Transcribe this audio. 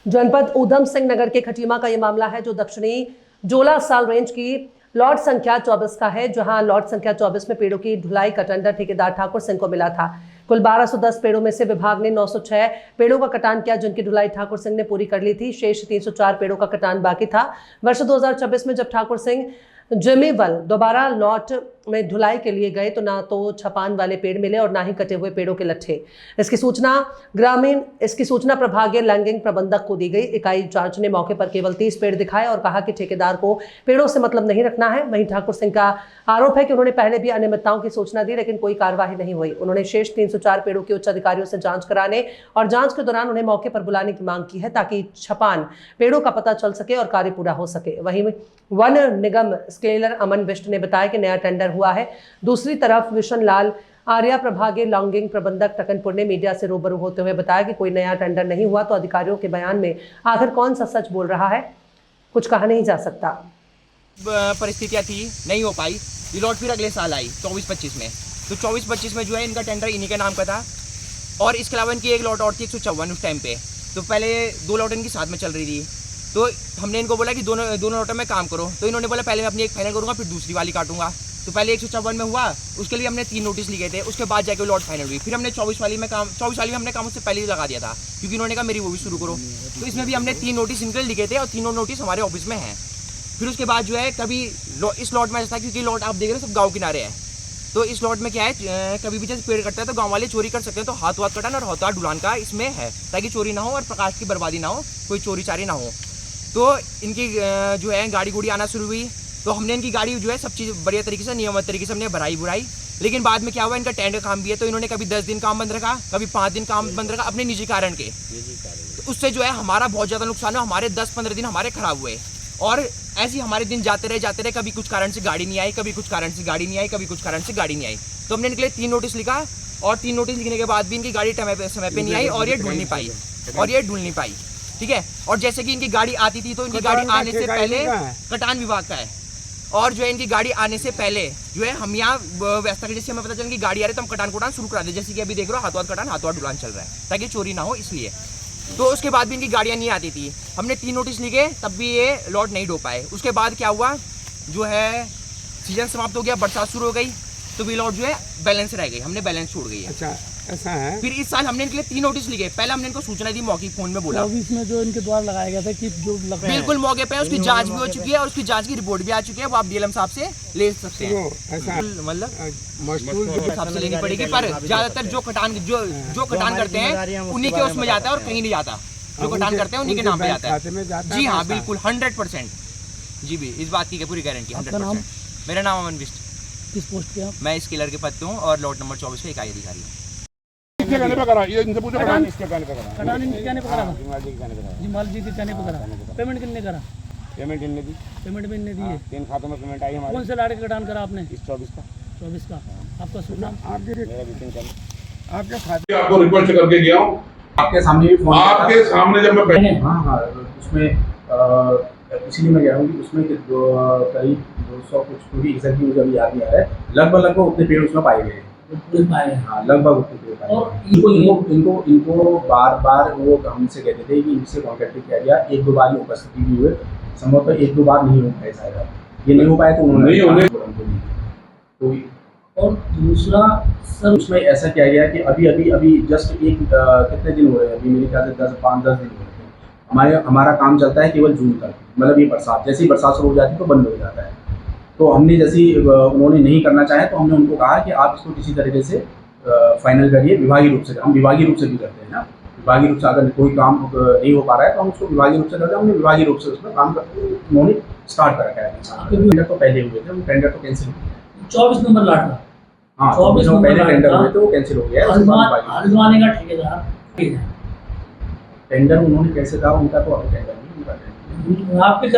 जनपद ऊधम सिंह नगर के खटीमा का ये मामला है जो दक्षिणी जोला साल रेंज की लॉट संख्या 24 का है, जहां लॉट संख्या 24 में पेड़ों की ढुलाई का टेंडर ठेकेदार ठाकुर सिंह को मिला था। कुल 1210 पेड़ों में से विभाग ने 906 पेड़ों का कटान किया, जिनकी ढुलाई ठाकुर सिंह ने पूरी कर ली थी। शेष 304 पेड़ों का कटान बाकी था। वर्ष 2026 में जब ठाकुर सिंह जमीवल दोबारा लॉट में ढुलाई के लिए गए तो ना तो छपान वाले पेड़ मिले और ना ही कटे हुए पेड़ों के लट्ठे। इसकी सूचना प्रभागीय लैंगिंग प्रबंधक को दी गई। इकाई इंचार्ज ने मौके पर केवल 30 पेड़ दिखाए और कहा कि ठेकेदार को पेड़ों से मतलब नहीं रखना है। वहीं ठाकुर सिंह का आरोप है कि उन्होंने पहले भी अनियमितताओं की सूचना दी, लेकिन कोई कार्रवाई नहीं हुई। उन्होंने शेष 304 पेड़ों की उच्च अधिकारियों से जांच कराने और जांच के दौरान उन्हें मौके पर बुलाने की मांग की है, ताकि छपान पेड़ों का पता चल सके और कार्य पूरा हो सके। वहीं वन निगम स्केलर अमन बिष्ट ने बताया कि नया टेंडर हुआ है। दूसरी तरफ विशन लाल आर्या प्रभागीय लॉन्गिंग प्रबंधक टकनपुर ने मीडिया से रूबरू होते हुए बताया कि कोई नया टेंडर नहीं हुआ, तो अधिकारियों के बयान में आखिर कौन सा सच बोल रहा है, कुछ कहा नहीं जा सकता। परिस्थितियां थी, नहीं हो पाई। ये लॉट फिर अगले साल आई 24-25 में, तो 24-25 में जो है इनका टेंडर इन्हीं के नाम का था। और इसके अलावा इनकी एक लॉट और थी 154 उस टाइम पे, तो पहले 2 लॉट इनकी साथ में चल रही थी। तो हमने इनको बोला कि दोनों लॉटों में काम करो, तो इन्होंने बोला पहले मैं अपनी एक फाइनल करूँगा फिर दूसरी वाली काटूंगा। तो पहले 154 में हुआ, उसके लिए हमने 3 नोटिस लिखे थे, उसके बाद जाके लॉट फाइनल हुई। फिर हमने 24 वाली में हमने काम उससे पहले ही लगा दिया था, क्योंकि इन्होंने कहा मेरी वो भी शुरू करो। तो इसमें भी हमने 3 नोटिस इनके लिखे थे और तीनों नोटिस हमारे ऑफिस में हैं। फिर उसके बाद जो है कभी इस लॉट में ऐसा था, क्योंकि लॉट आप देख रहे हैं सब गाँव किनारे है, तो इस लॉट में क्या है, कभी भी जैसे पेड़ कटता है तो गाँव वाले चोरी कर सकते हैं। तो हाथ कटान और हाथ ढुलान का इसमें है, ताकि चोरी ना हो और प्रकाश की बर्बादी ना हो, कोई चोरी चारी ना हो। तो इनकी जो है गाड़ी गुड़ी आना शुरू हुई, तो हमने इनकी गाड़ी जो है सब चीज़ बढ़िया तरीके से नियमित तरीके से हमने भराई। लेकिन बाद में क्या हुआ, इनका टेंडर काम भी है, तो इन्होंने कभी 10 दिन काम बंद रखा, कभी 5 दिन काम बंद रखा अपने निजी कारण के। तो उससे जो है हमारा बहुत ज़्यादा नुकसान है। हमारे 10-15 दिन हमारे खराब हुए और ऐसे ही हमारे दिन जाते रहे। कभी कुछ कारण से गाड़ी नहीं आई, कभी कुछ कारण से गाड़ी नहीं आई, कभी कुछ कारण से गाड़ी नहीं आई। तो हमने इनके लिए 3 नोटिस लिखा और 3 नोटिस लिखने के बाद भी इनकी गाड़ी समय पे नहीं आई और ये ढूंढ नहीं पाई। ठीक है। और जैसे कि इनकी गाड़ी आती थी, तो इनकी गाड़ी आने से पहले कटान विभाग का है, और जो है इनकी गाड़ी आने से पहले जो है हम यहाँ व्यवस्था के, जैसे हमें पता चला कि गाड़ी आ रही है तो हम कटान शुरू करा दे, जैसे कि अभी देख रहे हो हाथों कटान हाथों ढुलान चल रहा है, ताकि चोरी ना हो इसलिए। तो उसके बाद भी इनकी गाड़ियाँ नहीं आती थी, हमने 3 नोटिस लिखे, तब भी ये लॉट नहीं ढो पाए। उसके बाद क्या हुआ, जो है सीजन समाप्त हो गया, बरसात शुरू हो गई, तो भी लॉट जो है बैलेंस रह गई, हमने बैलेंस छोड़ गई है। अच्छा, ऐसा है। फिर इस साल हमने इनके लिए 3 नोटिस लिखे। पहले हमने इनको सूचना दी, मौके फोन में बोला। 24 में जो इनके द्वारा लगाया गया था कि जो लग रहा है बिल्कुल मौके पे उसकी जांच भी हो चुकी है और उसकी जांच की रिपोर्ट भी आ चुकी है, वो आप डीएलएम साहब से ले सकते हैं। मतलब साहब से लेनी पड़ेगी, पर ज्यादातर जो कटान करते हैं उन्हीं के उसमें जाता है और कहीं नहीं जाता। जो कटान करते हैं उन्हीं के नाम पे जाता है। जी हाँ, बिल्कुल 100%। जी भी इस बात की पूरी गारंटी 100%। मेरा नाम अमन बिष्ट। किस पोस्ट पे आप? मैं स्केलर के पद पे हूँ और लॉट नंबर 24 का इकाई अधिकारी हूँ। कटान इनके कहने पे करा था, जिमाल जी के कहने पे करा। पेमेंट कितने करा? पेमेंट इनने दी। पेमेंट भी इनने दी है। 3 खातों में पेमेंट आई हमारे। कौन से लाड़ के कटान करा आपने? इस 24 का। 24 का। आपका शुभ नाम? आपके खाते आपको रिक्वेस्ट करके गया हूँ, आपके सामने भी फोन आपके सामने जब मैं हाँ उसमें इसीलिए मैं कह रहा हूँ कि उसमें करीब 200 कुछ पूरी एग्जैक्टली मुझे अभी याद नहीं आ रहा है, लगभग उतने पेड़ उसमें पाए गए। हाँ, लगभग उतने पेड़ पाए। और इनको बार वो हमसे कहते थे कि इनसे कॉन्टेक्ट किया गया, 1-2 बार ही उपस्थिति भी हुए, संभवतः 1-2 बार नहीं हो पाए, शायद ये नहीं हो पाए तो उन्होंने तो। और दूसरा सर, उसमें ऐसा किया गया कि अभी जस्ट कितने दिन हो रहे हैं, अभी मेरे ख्याल से 5-10 दिन हो रहे हैं। हमारा काम चलता है केवल जून तक, मतलब ये बरसात, जैसे ही बरसात शुरू हो जाती है तो बंद हो जाता है। तो हमने जैसे उन्होंने नहीं करना चाहे तो हमने उनको कहा कि आप इसको किसी तरीके से फाइनल करिए विभागीय रूप से। हम विभागीय रूप से भी करते हैं ना, विभागीय रूप से अगर कोई काम नहीं हो पा रहा है तो हम उसको विभागीय रूप से करते हैं। हमने विभागीय रूप से उसमें काम उन्होंने स्टार्ट कर रखा है। टेंडर तो पहले हुए थे, टेंडर तो कैंसिल हो गया। 24 नंबर लाट था। हाँ, 24 नंबर पहले टेंडर हुए थे, वो कैंसिल हो गया। हल्द्वानी का ठेकेदार टेंडर उन्होंने कैसे कहा, उनका तो अभी टेंडर नहीं, उनका टेंडर आपके